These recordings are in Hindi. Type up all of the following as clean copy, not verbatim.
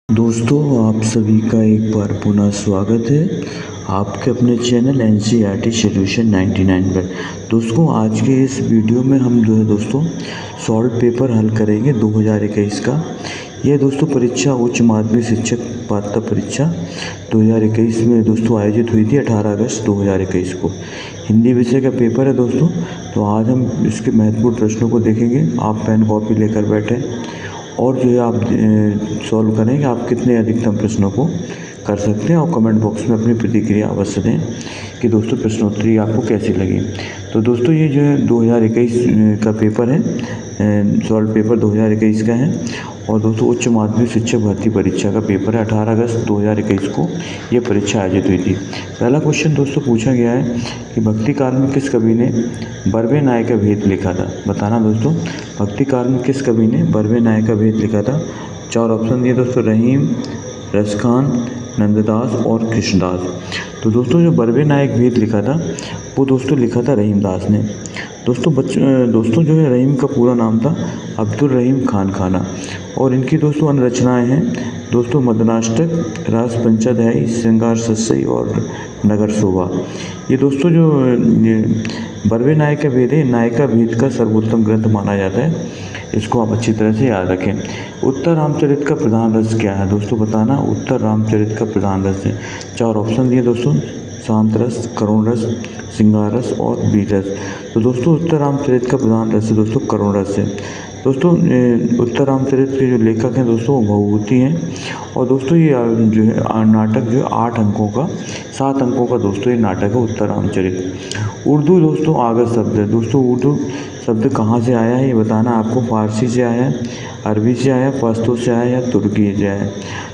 दोस्तों, आप सभी का एक बार पुनः स्वागत है आपके अपने चैनल एनसीईआरटी सॉल्यूशन 99 पर। दोस्तों, आज के इस वीडियो में हम जो है दोस्तों सॉल्व पेपर हल करेंगे 2021 का। यह दोस्तों परीक्षा उच्च माध्यमिक शिक्षक पात्रता परीक्षा 2021 में दोस्तों आयोजित हुई थी 18 अगस्त 2021 को। हिंदी विषय का पेपर है दोस्तों। तो आज हम इसके महत्वपूर्ण प्रश्नों को देखेंगे। आप पेन कॉपी लेकर बैठे और जो है आप सॉल्व करेंगे। आप कितने अधिकतम प्रश्नों को कर सकते हैं और कमेंट बॉक्स में अपनी प्रतिक्रिया अवश्य दें कि दोस्तों प्रश्नोत्तरी आपको कैसी लगी। तो दोस्तों ये जो है 2021 का पेपर है, सॉल्व पेपर 2021 का है और दोस्तों उच्च माध्यमिक शिक्षक भर्ती परीक्षा का पेपर है। 18 अगस्त 2021 को ये परीक्षा आयोजित हुई थी। पहला क्वेश्चन दोस्तों पूछा गया है कि भक्ति काल में किस कवि ने बरवे नाय का भेद लिखा था। बताना दोस्तों, भक्ति काल में किस कवि ने बरवे नाय का भेद लिखा था। 4 ऑप्शन दिए दोस्तों, रहीम, रसखान, नंददास और कृष्णदास। तो दोस्तों जो बरवे नायक भेद लिखा था वो दोस्तों लिखा था रहीमदास ने। दोस्तों जो है रहीम का पूरा नाम था अब्दुल रहीम खान खाना और इनकी दोस्तों अन्य रचनाएँ हैं दोस्तों मदनाष्टक, रास पंचाध्यायी, श्रृंगार सस्सई और नगर शोभा। ये दोस्तों जो बरवे नायक का भेद है, नायिका भेद का सर्वोत्तम ग्रंथ माना जाता है। इसको आप अच्छी तरह से याद रखें। उत्तर रामचरित का प्रधान रस क्या है दोस्तों। बताना उत्तर रामचरित का प्रधान रस है। 4 ऑप्शन दिए दोस्तों, शांत रस, करुण रस, श्रृंगार रस और वीर रस। तो दोस्तों उत्तर रामचरित का प्रधान रस है दोस्तों करुण रस है। दोस्तों उत्तर रामचरित के जो लेखक हैं दोस्तों भवभूति हैं और दोस्तों ये जो है नाटक जो है 8 अंकों का 7 अंकों का दोस्तों ये नाटक है उत्तर रामचरित। उर्दू दोस्तों आगत शब्द है। दोस्तों उर्दू शब्द कहाँ से आया है ये बताना आपको। फारसी से आया है, अरबी से आया, पश्तो से आया या तुर्की से आया।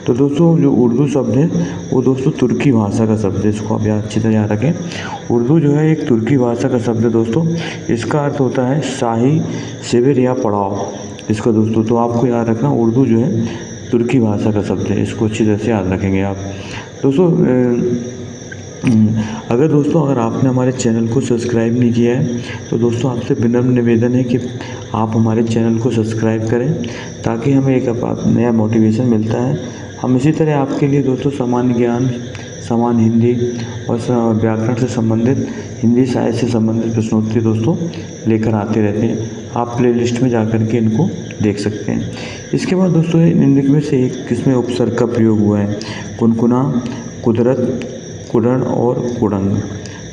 तो दोस्तों जो उर्दू शब्द है वो दोस्तों तुर्की भाषा का शब्द है। इसको आप अच्छी तरह याद रखें। उर्दू जो है एक तुर्की भाषा का शब्द है दोस्तों। इसका अर्थ होता है शाही, शिविर या पड़ाव। इसका दोस्तों तो आपको याद रखना उर्दू जो है तुर्की भाषा का शब्द है। इसको अच्छी तरह से याद रखेंगे आप दोस्तों। अगर आपने हमारे चैनल को सब्सक्राइब नहीं किया है तो दोस्तों आपसे विनम्र निवेदन है कि आप हमारे चैनल को सब्सक्राइब करें ताकि हमें एक नया मोटिवेशन मिलता है। हम इसी तरह आपके लिए दोस्तों सामान्य ज्ञान, सामान्य हिंदी और व्याकरण से संबंधित, हिंदी साहित्य से संबंधित प्रश्नोत्तरी दोस्तों लेकर आते रहते हैं। आप प्लेलिस्ट में जाकर के इनको देख सकते हैं। इसके बाद दोस्तों निम्नलिखित में से एक किसमें उपसर्ग का प्रयोग हुआ है। कुनकुना, कुदरत, कुडन और कुडंग।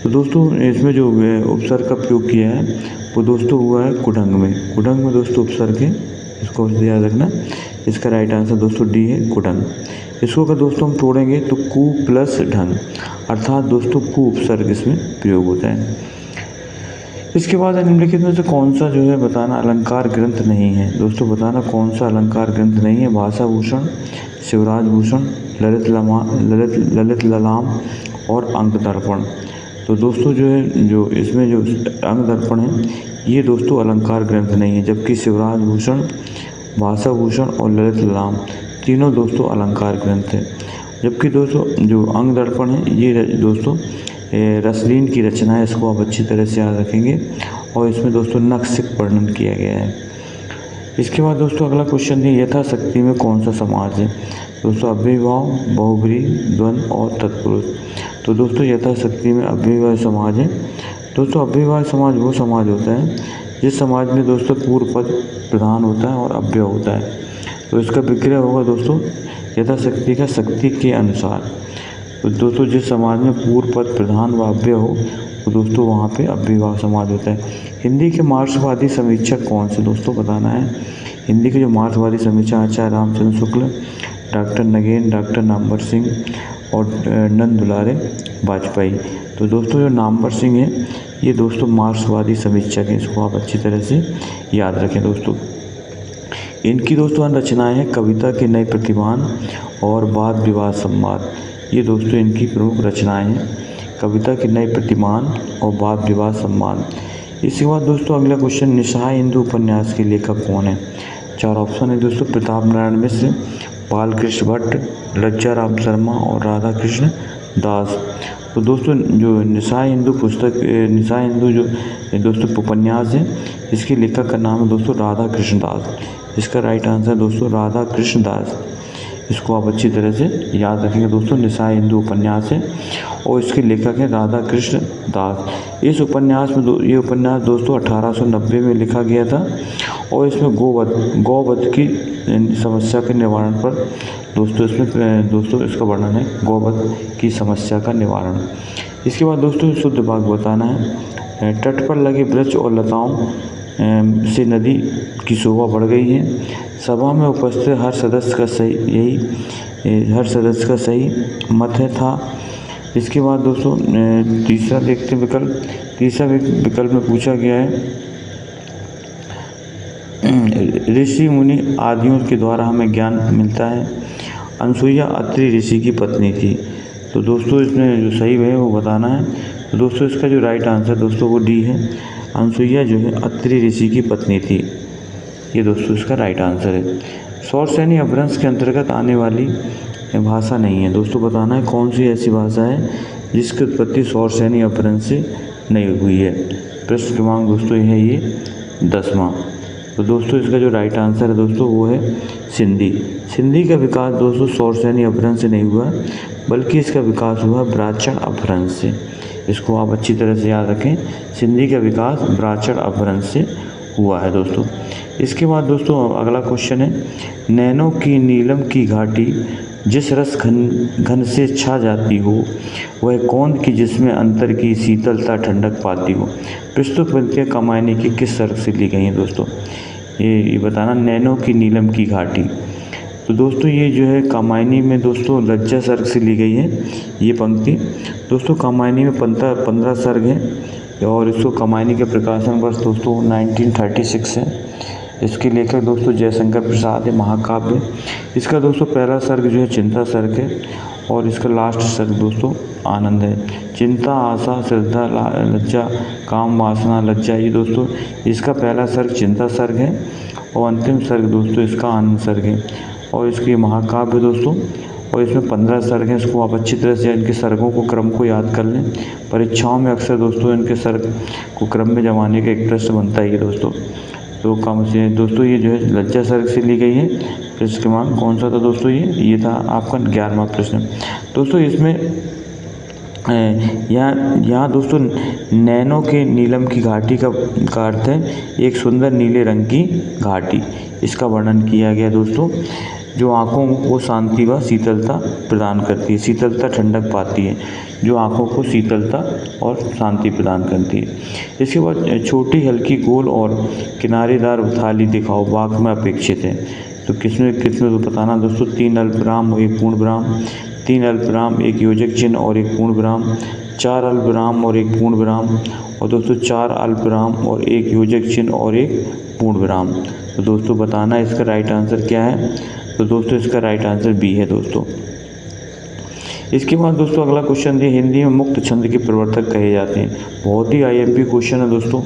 तो दोस्तों इसमें जो उपसर्ग का प्रयोग किया है वो दोस्तों हुआ है कुडंग में। कुडंग में दोस्तों उपसर्ग है, इसको याद रखना। इसका राइट आंसर दोस्तों डी है कुडंग। इसको अगर दोस्तों हम तोड़ेंगे तो कु प्लस ढंग, अर्थात दोस्तों कु उपसर्ग इसमें प्रयोग होता है। इसके बाद निम्नलिखित में से कौन सा जो है बताना अलंकार ग्रंथ नहीं है। दोस्तों बताना कौन सा अलंकार ग्रंथ नहीं है। भाषा भूषण, शिवराज भूषण, ललित ललाम और अंक दर्पण। तो दोस्तों जो है जो इसमें जो अंक दर्पण है ये दोस्तों अलंकार ग्रंथ नहीं है, जबकि शिवराज भूषण, भाषा भूषण और ललित ललाम तीनों दोस्तों अलंकार ग्रंथ है। जबकि दोस्तों जो अंक दर्पण है ये दोस्तों रसलीन की रचना है। इसको आप अच्छी तरह से याद रखेंगे और इसमें दोस्तों नक्सिक वर्णन किया गया है। इसके बाद दोस्तों अगला क्वेश्चन है यथाशक्ति में कौन सा समाज है। दोस्तों अव्ययीभाव, बहुब्री, द्वंद्व और तत्पुरुष। तो दोस्तों यथाशक्ति में अव्ययीभाव समाज है। दोस्तों अव्ययीभाव समाज वो समाज होता है जिस समाज में दोस्तों पूर्व पद प्रधान होता है और अव्यय होता है। तो इसका विग्रह होगा दोस्तों यथाशक्ति का शक्ति के अनुसार। तो दोस्तों जिस समाज में पूर्व पद प्रधान व अव्यय हो तो दोस्तों वहाँ पे अव्ययीभाव समाज होता है। हिंदी के मार्क्सवादी समीक्षक कौन से दोस्तों बताना है। हिंदी के जो मार्क्सवादी समीक्षक आचार्य रामचंद्र शुक्ल, डॉक्टर नगेन, डॉक्टर नामवर सिंह और नंद दुलारे वाजपेयी। तो दोस्तों जो नामवर सिंह है ये दोस्तों मार्क्सवादी समीक्षक हैं। इसको आप अच्छी तरह से याद रखें दोस्तों। इनकी दोस्तों अन्य रचनाएँ हैं कविता के नए प्रतिमान और वाद विवाद संवाद। ये दोस्तों इनकी प्रमुख रचनाएँ हैं कविता के नए प्रतिमान और वाद विवाद संवाद। इसके बाद दोस्तों अगला क्वेश्चन निशाय हिंदू उपन्यास के लेखक कौन है। 4 ऑप्शन है दोस्तों, प्रताप नारायण मिश्र, बाल कृष्ण भट्ट, लज्जा राम शर्मा और राधा कृष्ण दास। तो दोस्तों जो निशाय हिंदू पुस्तक, निशाय हिंदू जो दोस्तों उपन्यास है इसके लेखक का नाम है दोस्तों राधा कृष्ण दास। इसका राइट आंसर दोस्तों राधा कृष्ण दास। इसको आप अच्छी तरह से याद रखेंगे दोस्तों। निशाय हिंदू उपन्यास है और इसके लेखक हैं राधा कृष्ण दास। इस उपन्यास में ये उपन्यास दोस्तों 1890 में लिखा गया था और इसमें गौवध की समस्या के निवारण पर दोस्तों इसका वर्णन है, गौवध की समस्या का निवारण। इसके बाद दोस्तों शुद्ध भाग बताना है। तट पर लगे वृक्ष और लताओं से नदी की शोभा बढ़ गई है। सभा में उपस्थित हर सदस्य का सही मत है था। इसके बाद दोस्तों तीसरा देखते हैं विकल्प। तीसरा विकल्प में पूछा गया है ऋषि मुनि आदियों के द्वारा हमें ज्ञान मिलता है। अनसुईया अत्रि ऋषि की पत्नी थी। तो दोस्तों इसमें जो सही है वो बताना है। तो दोस्तों इसका जो राइट आंसर दोस्तों वो डी है। अनसुईया जो है अत्रि ऋषि की पत्नी थी। ये दोस्तों इसका राइट आंसर है। सौरसेनी अपभ्रंश के अंतर्गत आने वाली भाषा नहीं है। दोस्तों बताना है कौन सी ऐसी भाषा है जिसकी उत्पत्ति सौरसेनी अपभ्रंश से नहीं हुई है। प्रश्न क्रमांक दोस्तों है ये 10वां। तो दोस्तों इसका जो राइट आंसर है दोस्तों वो है सिंधी। सिंधी का विकास दोस्तों सौरसेनी अपभ्रंश से नहीं हुआ बल्कि इसका विकास हुआ ब्राह्मण अपभ्रंश से। इसको आप अच्छी तरह से याद रखें। सिंधी का विकास ब्राह्मण अपभ्रंश से हुआ है दोस्तों। इसके बाद दोस्तों अगला क्वेश्चन है नैनों की नीलम की घाटी जिस रस घन से छा जाती हो वह कौन की जिसमें अंतर की शीतलता ठंडक पाती हो। प्रस्तुत पंक्तियाँ कामायनी की किस सर्ग से ली गई हैं दोस्तों, ये बताना। नैनों की नीलम की घाटी, तो दोस्तों ये जो है कामायनी में दोस्तों लज्जा सर्ग से ली गई है ये पंक्ति। दोस्तों कामायनी में 15 सर्ग हैं और इसको कामायनी के प्रकाशन वर्ष दोस्तों 1936 है। इसके लेखक दोस्तों जयशंकर प्रसाद है। महाकाव्य इसका दोस्तों पहला सर्ग जो है चिंता सर्ग है और इसका लास्ट सर्ग दोस्तों आनंद है। चिंता, आशा, श्रद्धा, लज्जा, काम, वासना, लज्जा, ये दोस्तों इसका पहला सर्ग चिंता सर्ग है और अंतिम सर्ग दोस्तों इसका आनंद सर्ग है और इसकी महाकाव्य दोस्तों और इसमें 15 सर्ग हैं। इसको आप अच्छी तरह से इनके सर्गों को क्रम को याद कर लें। परीक्षाओं में अक्सर दोस्तों इनके सर्ग को क्रम में जमाने का एक प्रश्न बनता है ये दोस्तों। तो कम से दोस्तों ये जो है लज्जा सर्ग से ली गई है। प्रश्न क्रमांक कौन सा था दोस्तों, ये था आपका 11वां प्रश्न। दोस्तों इसमें यहाँ दोस्तों नैनों के नीलम की घाटी का अर्थ है एक सुंदर नीले रंग की घाटी। इसका वर्णन किया गया दोस्तों जो आँखों को शांति व शीतलता प्रदान करती है। शीतलता ठंडक पाती है जो आँखों को शीतलता और शांति प्रदान करती है। इसके बाद छोटी हल्की गोल और किनारेदार थाली दिखाओ वाक्य में अपेक्षित है। तो किसमें तो बताना दोस्तों 3 अल्पविराम और 1 पूर्णविराम, 3 अल्पविराम 1 योजक चिन्ह और 1 पूर्णविराम, 4 अल्पविराम और 1 पूर्णविराम और दोस्तों 4 अल्पविराम और 1 योजक चिन्ह और 1 पूर्णविराम। तो दोस्तों बताना इसका राइट आंसर क्या है। तो दोस्तों इसका राइट आंसर बी है दोस्तों। इसके बाद दोस्तों अगला क्वेश्चन है हिंदी में मुक्त छंद के प्रवर्तक कहे जाते हैं। बहुत ही IMP क्वेश्चन है दोस्तों,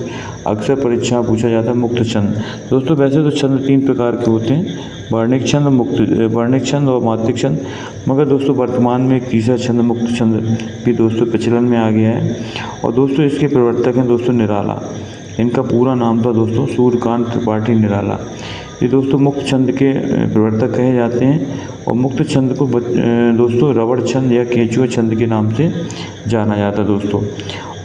अक्सर परीक्षा में पूछा जाता है मुक्त छंद। दोस्तों वैसे तो छंद 3 प्रकार के होते हैं, वर्णिक छंद और मात्रिक छंद, मगर दोस्तों वर्तमान में एक तीसरा छंद मुक्त छंद भी दोस्तों प्रचलन में आ गया है और दोस्तों इसके प्रवर्तक हैं दोस्तों निराला। इनका पूरा नाम था दोस्तों सूर्यकांत त्रिपाठी निराला। ये दोस्तों मुक्त छंद के प्रवर्तक कहे जाते हैं और मुक्त छंद को दोस्तों रबड़ छंद या केंचुआ छंद के नाम से जाना जाता है दोस्तों।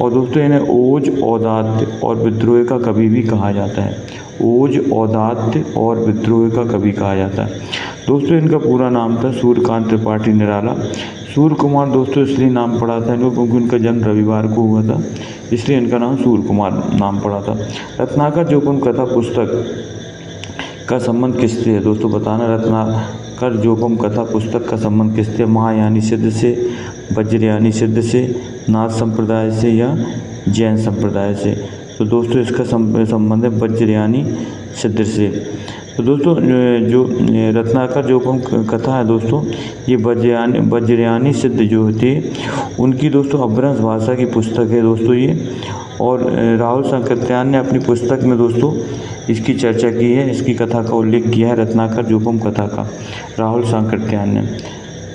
और दोस्तों इन्हें ओज, औदात्य और विद्रोह का कवि भी कहा जाता है। ओज, औदात्य और विद्रोह का कवि कहा जाता है दोस्तों। इनका पूरा नाम था सूर्यकांत त्रिपाठी निराला। सूर्य कुमार दोस्तों इसलिए नाम पड़ा था इनको क्योंकि उनका जन्म रविवार को हुआ था, इसलिए इनका नाम सूर्य कुमार नाम पड़ा था। रत्नाकर जोखम कथा पुस्तक का संबंध किससे है दोस्तों बताना। रत्नाकर जोखम कथा पुस्तक का संबंध किससे, महायानी सिद्ध से, वज्रयानी सिद्ध से, नाथ संप्रदाय से या जैन संप्रदाय से। तो दोस्तों इसका संबंध है वज्रयानी सिद्ध से। तो दोस्तों जो रत्नाकर जोखम कथा है दोस्तों ये वज्रयानी सिद्ध जो होती है उनकी दोस्तों अपभ्रंश भाषा की पुस्तक है दोस्तों ये। और राहुल सांकृत्यायन ने अपनी पुस्तक में दोस्तों इसकी चर्चा की है, इसकी कथा का उल्लेख किया है रत्नाकर जोखम कथा का राहुल सांकृत्यायन ने।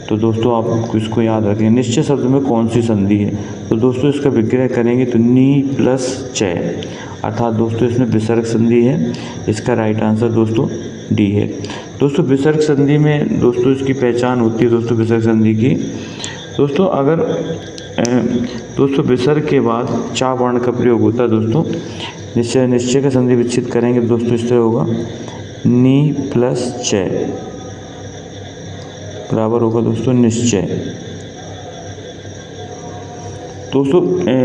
तो दोस्तों आप इसको याद रखें। निश्चय शब्द में कौन सी संधि है, तो दोस्तों इसका विग्रह करेंगे तो नी प्लस चय, अर्थात दोस्तों इसमें विसर्ग संधि है। इसका राइट आंसर दोस्तों डी है। दोस्तों विसर्ग संधि में दोस्तों इसकी पहचान होती है दोस्तों विसर्ग संधि की। दोस्तों अगर दोस्तों विसर्ग के बाद चा वर्ण का प्रयोग होता है दोस्तों, निश्चय का संधि विच्छेद करेंगे दोस्तों इस तरह होगा, नी प्लस च बराबर होगा दोस्तों निश्चय। दोस्तों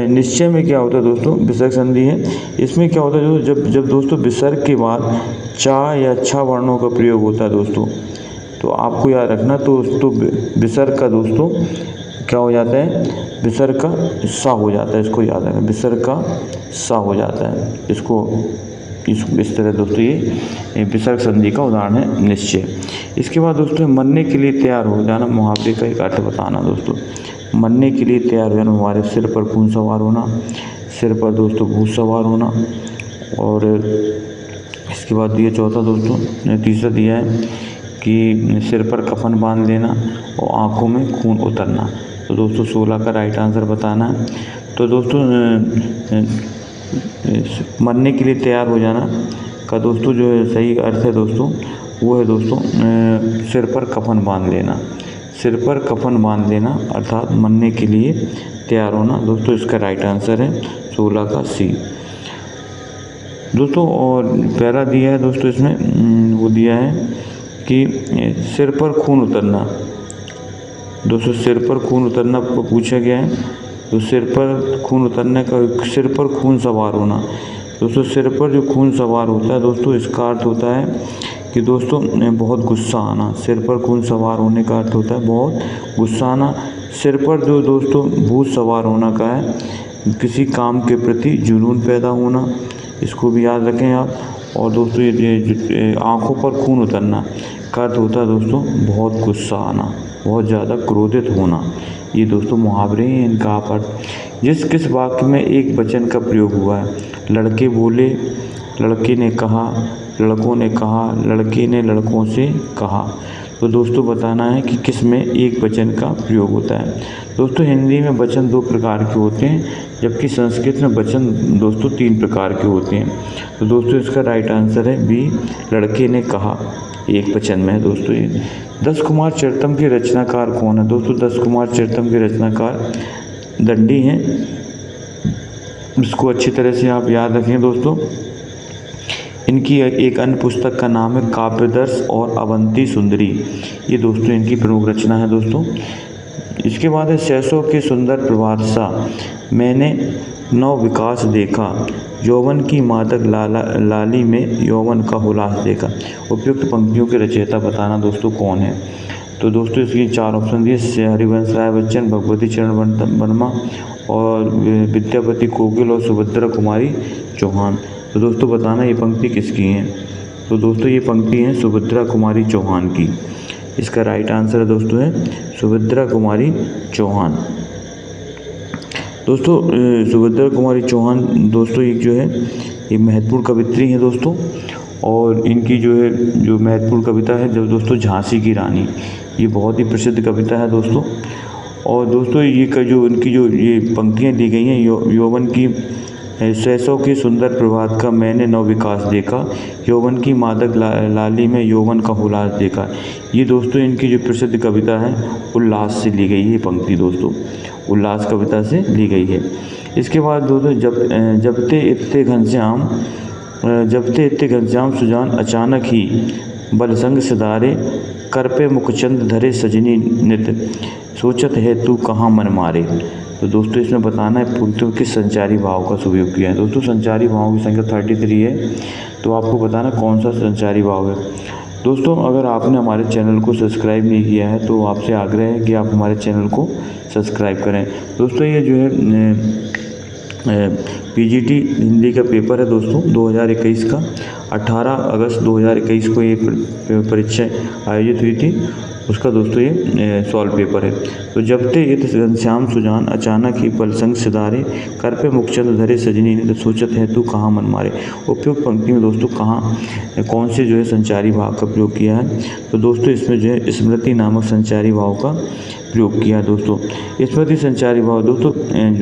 निश्चय में क्या होता है दोस्तों, विसर्ग संधि है, इसमें क्या होता है जब दोस्तों विसर्ग के बाद चा या छा वर्णों का प्रयोग होता है दोस्तों, तो आपको याद रखना तो विसर्ग का दोस्तों क्या हो जाता है, विसर्ग का सा हो जाता है, इसको याद रखना, विसर्ग का सा हो जाता है, इसको इस तरह दोस्तों ये विसर्ग संधि का उदाहरण है निश्चय। इसके बाद दोस्तों मरने के लिए तैयार हो जाना, मुहावरे का एक अर्थ बताना दोस्तों। मरने के लिए तैयार हो जाना, हमारे सिर पर खून सवार होना, सिर पर दोस्तों भूत सवार होना। और इसके बाद दिया चौथा दोस्तों, तीसरा दिया है कि सिर पर कफन बांध लेना और आँखों में खून उतरना। तो दोस्तों 16 का राइट आंसर बताना है। तो दोस्तों मरने के लिए तैयार हो जाना का दोस्तों जो सही अर्थ है दोस्तों वो है दोस्तों सिर पर कफन बांध लेना, सिर पर कफन बांध लेना अर्थात मरने के लिए तैयार होना। दोस्तों इसका राइट आंसर है 16 का सी दोस्तों। और पैरा दिया है दोस्तों, इसमें वो दिया है कि सिर पर खून उतरना। दोस्तों सिर पर खून उतरना पूछा गया है, तो सिर पर खून उतरने का, सिर पर खून सवार होना। दोस्तों सिर पर जो खून सवार होता है दोस्तों, इसका अर्थ होता है कि दोस्तों बहुत गुस्सा आना। सिर पर खून सवार होने का अर्थ होता है बहुत गुस्सा आना। सिर पर जो दोस्तों भूत सवार होना का है, किसी काम के प्रति जुनून पैदा होना, इसको भी याद रखें आप। और दोस्तों ये आँखों पर खून उतरना का अर्थ होता है दोस्तों बहुत गुस्सा आना, बहुत ज़्यादा क्रोधित होना। ये दोस्तों मुहावरे हैं, इनका आप अर्थ। जिस किस वाक्य में एक वचन का प्रयोग हुआ है, लड़के बोले, लड़के ने कहा, लड़कों ने कहा, लड़के ने लड़कों से कहा। तो दोस्तों बताना है कि किस में एक वचन का प्रयोग होता है। दोस्तों हिंदी में वचन 2 प्रकार के होते हैं, जबकि संस्कृत में वचन दोस्तों 3 प्रकार के होते हैं। तो दोस्तों इसका राइट आंसर है बी, लड़के ने कहा, एक वचन में है दोस्तों ये। 10 कुमार चरितम के रचनाकार कौन है दोस्तों? 10 कुमार चरितम के रचनाकार दंडी हैं, इसको अच्छी तरह से आप याद रखें दोस्तों। इनकी एक अन्य पुस्तक का नाम है काव्यदर्श और अवंती सुंदरी, ये दोस्तों इनकी प्रमुख रचना है दोस्तों। इसके बाद है सैसों के सुंदर प्रभात सा, मैंने नव विकास देखा, यौवन की मादक लाली में यौवन का हुलास देखा। उपयुक्त पंक्तियों के रचयिता बताना दोस्तों कौन है? तो दोस्तों इसकी 4 ऑप्शन दिए, हरिवंश राय बच्चन, भगवती चरण वर्मा और विद्यापति कोकिल और सुभद्रा कुमारी चौहान। तो दोस्तों बताना ये पंक्ति किसकी है? तो दोस्तों ये पंक्ति है सुभद्रा कुमारी चौहान की। इसका राइट आंसर दोस्तों है सुभद्रा कुमारी चौहान। दोस्तों सुभद्रा कुमारी चौहान दोस्तों एक जो है ये महत्वपूर्ण कवित्री हैं दोस्तों, और इनकी जो है जो महत्वपूर्ण कविता है जो दोस्तों झांसी की रानी, ये बहुत ही प्रसिद्ध कविता है दोस्तों। और दोस्तों ये जो इनकी जो ये पंक्तियाँ दी गई हैं, यौवन की सैसों की सुंदर प्रभात का मैंने नव विकास देखा, यौवन की मादक लाली में यौवन का हुलास देखा, ये दोस्तों इनकी जो प्रसिद्ध कविता है उल्लास से ली गई है। ये पंक्ति दोस्तों उल्लास कविता से ली गई है। इसके बाद दोस्तों जबते इत्ते घनश्याम सुजान अचानक ही बलसंग सिधारे, कर पे मुखचंद धरे सजनी नित, सोचत है तू कहाँ मन मारे। तो दोस्तों इसमें बताना है पंक्तियों किस संचारी भाव का उपयोग किया है। दोस्तों संचारी भावों की संख्या 33 है, तो आपको बताना कौन सा संचारी भाव है। दोस्तों अगर आपने हमारे चैनल को सब्सक्राइब नहीं किया है तो आपसे आग्रह है कि आप हमारे चैनल को सब्सक्राइब करें। दोस्तों ये जो है पीजीटी हिंदी का पेपर है दोस्तों 2021 का, 18 अगस्त 2021 को ये परीक्षा आयोजित हुई थी, उसका दोस्तों ये सॉल्व पेपर है। तो जबते इत घनश्याम सुजान अचानक ही बलसंग सिधारे, कर पे मुखचंद धरे सजनी ने, तो सोचत है तू कहाँ मन मारे। उपयुक्त पंक्ति में दोस्तों कौन से जो है संचारी भाव का प्रयोग किया है? तो दोस्तों इसमें जो है स्मृति नामक संचारी भाव का प्रयोग किया दोस्तों। स्मृति संचारी भाव दोस्तों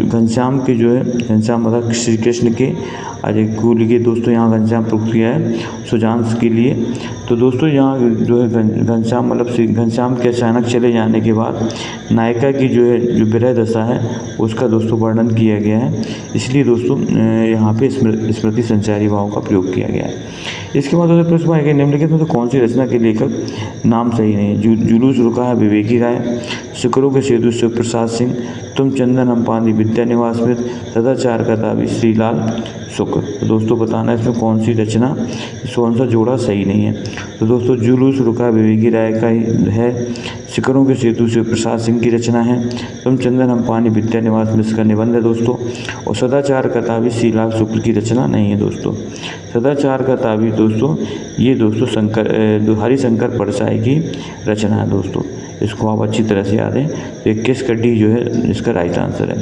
घनश्याम के जो है घनश्याम मतलब श्री कृष्ण के कूल के दोस्तों यहाँ घनश्याम प्रयोग किया है सुजांश के लिए। तो दोस्तों यहाँ जो है घनश्याम मतलब घनश्याम के अचानक चले जाने के बाद नायिका की जो है जो विरह दशा है उसका दोस्तों वर्णन किया गया है, इसलिए दोस्तों यहाँ पे स्मृति संचारी भाव का प्रयोग किया गया है। इसके बाद दोस्तों प्रश्न आएगा निम्नलिखित में तो कौन सी रचना के लेखक नाम सही नहीं है। जुलूस रुका है विवेकी राय, शिखरों के सेतु शिव प्रसाद सिंह, तुम चंदन हम पानी विद्यानिवास में, सदाचार का ताबी श्रीलाल शुक्र। तो दोस्तों बताना है इसमें कौन सी रचना कौन सा जोड़ा सही नहीं है। तो दोस्तों जुलूस रुका विवेकी राय का है, शिखरों के सेतु शिव प्रसाद सिंह की रचना है, तुम चंदन हम पानी विद्यानिवास में इसका निबंध है दोस्तों, और सदाचार का ताबी श्रीलाल शुक्ल की रचना नहीं है दोस्तों। सदाचार का ताबी दोस्तों ये दोस्तों हरिशंकर परसाई की रचना है दोस्तों, इसको आप अच्छी तरह से याद है। तो 21 कड्डी जो है इसका राइट आंसर है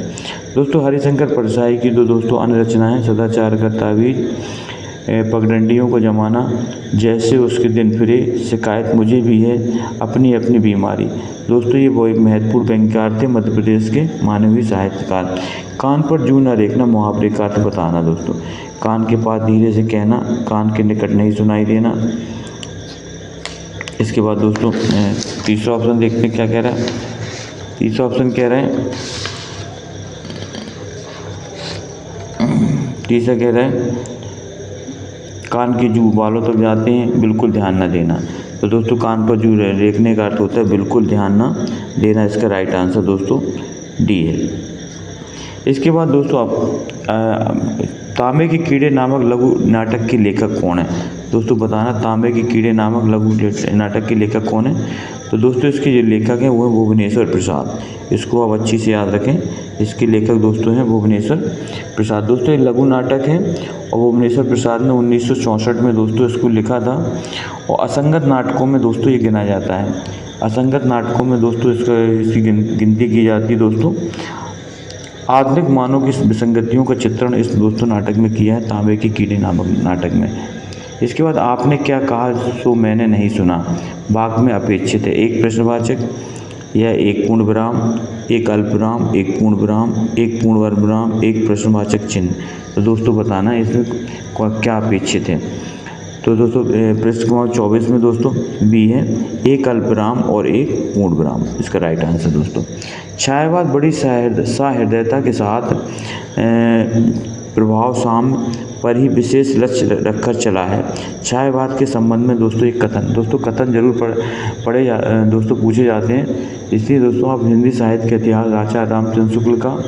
दोस्तों। हरिशंकर परसाई की दोस्तों अन्य रचना है सदाचार का ताबीज, पगडंडियों को जमाना, जैसे उसके दिन फिरे, शिकायत मुझे भी है, अपनी अपनी बीमारी। दोस्तों ये वो एक महत्वपूर्ण व्यंग्यकार थे मध्य प्रदेश के मानवीय साहित्यकार। कान पर जू न रेखना मुहावरे का अर्थ बताना दोस्तों। कान के पास धीरे से कहना, कान के निकट नहीं सुनाई देना। इसके बाद दोस्तों तीसरा ऑप्शन देखते हैं क्या कह रहा है। तीसरा ऑप्शन कह रहे हैं तीसरा कह रहा है कान की जू बालों तक जाते हैं, बिल्कुल ध्यान न देना। तो दोस्तों कान पर जू रेखने का अर्थ होता है बिल्कुल ध्यान न देना, इसका राइट आंसर दोस्तों डी है। इसके बाद दोस्तों आप तांबे के कीड़े नामक लघु नाटक के लेखक कौन है। दोस्तों बताना तांबे के कीड़े नामक लघु नाटक के लेखक कौन है। तो दोस्तों इसके जो लेखक हैं वो है भुवनेश्वर प्रसाद, इसको आप अच्छी से याद रखें। इसके लेखक दोस्तों हैं भुवनेश्वर प्रसाद। दोस्तों ये लघु नाटक है और भुवनेश्वर प्रसाद ने 1964 में दोस्तों इसको लिखा था, और असंगत नाटकों में दोस्तों ये गिना जाता है। असंगत नाटकों में दोस्तों इसकी गिनती की जाती है दोस्तों। आधुनिक मानव की विसंगतियों का चित्रण इस दोस्तों नाटक में किया है तांबे के कीड़े नामक नाटक में। इसके बाद आपने क्या कहा सो मैंने नहीं सुना, वाक्य में अपेक्षित है एक प्रश्नवाचक या एक पूर्ण विराम, एक अल्प विराम, एक पूर्ण विराम, एक पूर्ण विराम, एक प्रश्नवाचक चिन्ह। तो दोस्तों बताना है इसमें क्या अपेक्षित है। तो दोस्तों पृष्ठ क्रमांक 24 में दोस्तों बी है, एक अल्प विराम और एक पूर्ण विराम, इसका राइट आंसर दोस्तों। छायावाद बड़ी सहृदयता के साथ प्रभाव शाम पर ही विशेष लक्ष्य रखकर चला है। छायावाद के संबंध में दोस्तों एक कथन, दोस्तों कथन जरूर दोस्तों पूछे जाते हैं, इसलिए दोस्तों आप हिंदी साहित्य के इतिहास आचार्य रामचंद्र शुक्ल का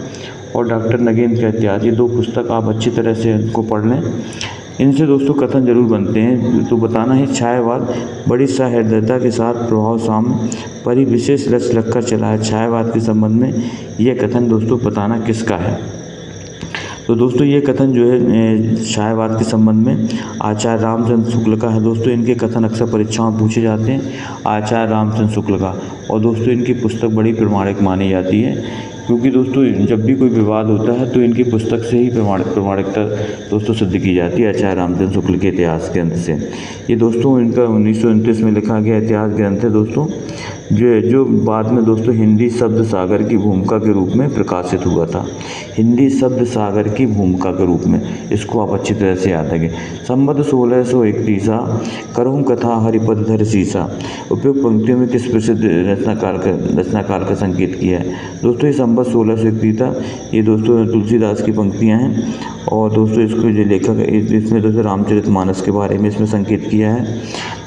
और डॉक्टर नगेंद्र का इतिहास, ये दो पुस्तक आप अच्छी तरह से इनको पढ़ लें, इनसे दोस्तों कथन जरूर बनते हैं। तो बताना है छायावाद बड़ी सहृदयता के साथ प्रभाव शाम पर ही विशेष लक्ष्य रखकर चला है। छायावाद के संबंध में यह कथन दोस्तों बताना किसका है। तो दोस्तों ये कथन जो है छायावाद के संबंध में आचार्य रामचंद्र शुक्ल का है दोस्तों। इनके कथन अक्सर परीक्षाओं में पूछे जाते हैं, आचार्य रामचंद्र शुक्ल का, और दोस्तों इनकी पुस्तक बड़ी प्रमाणिक मानी जाती है, क्योंकि दोस्तों जब भी कोई विवाद होता है तो इनकी पुस्तक से ही प्रमाणिकता दोस्तों सिद्ध की जाती है, आचार्य रामचंद्र शुक्ल के इतिहास ग्रंथ से। ये दोस्तों इनका 1929 में लिखा गया इतिहास ग्रंथ है दोस्तों, जो बाद में दोस्तों हिंदी शब्द सागर की भूमिका के रूप में प्रकाशित हुआ था। हिंदी शब्द सागर की भूमिका के रूप में, इसको आप अच्छी तरह से याद रखें। संबत 1631 करहूँ कथा हरिपद धर सीसा, उपयुक्त पंक्तियों में किस प्रसिद्ध रचनाकार का संकेत किया है। दोस्तों ये संबत 1631 ये दोस्तों तुलसीदास की पंक्तियाँ हैं, और दोस्तों इसको जो लेखक है इसमें दोस्तों रामचरितमानस के बारे में इसमें संकेत किया है।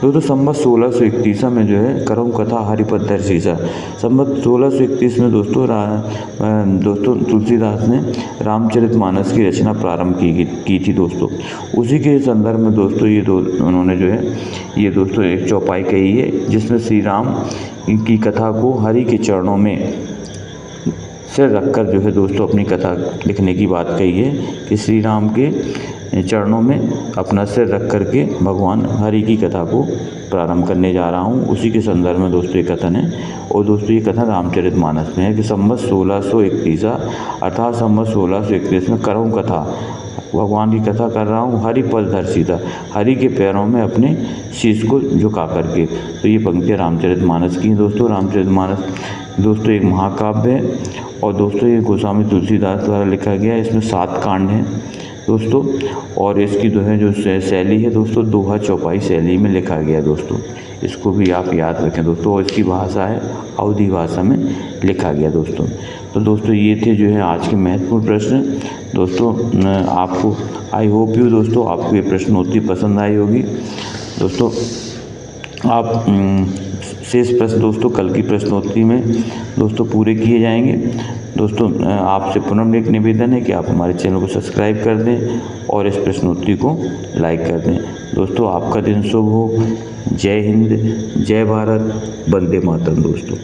दोस्तों संबत 1631 में जो है करहूँ कथा हरिपद धर सीसा, संबत 1631 में दोस्तों तुलसीदास ने रामचरितमानस की रचना प्रारंभ की थी दोस्तों। उसी के संदर्भ में दोस्तों उन्होंने जो है ये दोस्तों एक चौपाई कही है, जिसमें श्री राम की कथा को हरि के चरणों में सिर रखकर जो है दोस्तों अपनी कथा लिखने की बात कही है, कि श्री राम के चरणों में अपना सिर रख कर के भगवान हरि की कथा को प्रारंभ करने जा रहा हूँ। उसी के संदर्भ में दोस्तों ये कथन है, और दोस्तों ये कथन रामचरितमानस में है कि संबत 1631 अर्थात संबत 1631 में करहूँ कथा, भगवान की कथा कर रहा हूँ, हरि पद धर सीता, हरि के पैरों में अपने शीश को झुका करके। तो ये पंक्तियाँ रामचरितमानस की हैं दोस्तों। रामचरितमानस दोस्तों एक महाकाव्य है और दोस्तों ये गोस्वामी तुलसीदास द्वारा लिखा गया है। इसमें 7 कांड हैं दोस्तों, और इसकी जो है जो शैली है दोस्तों दोहा चौपाई शैली में लिखा गया है दोस्तों। इसको भी आप याद रखें दोस्तों। और इसकी भाषा है अवधी भाषा में लिखा गया दोस्तों। तो दोस्तों ये थे जो है आज के महत्वपूर्ण प्रश्न दोस्तों। आपको आई होप यू दोस्तों आपको ये प्रश्नोत्तरी पसंद आई होगी दोस्तों। आप शेष प्रश्न दोस्तों कल की प्रश्नोत्तरी में दोस्तों पूरे किए जाएंगे दोस्तों। आपसे पुनः एक निवेदन है कि आप हमारे चैनल को सब्सक्राइब कर दें और इस प्रश्नोत्तरी को लाइक कर दें दोस्तों। आपका दिन शुभ हो। जय हिंद, जय भारत, वंदे मातरम दोस्तों।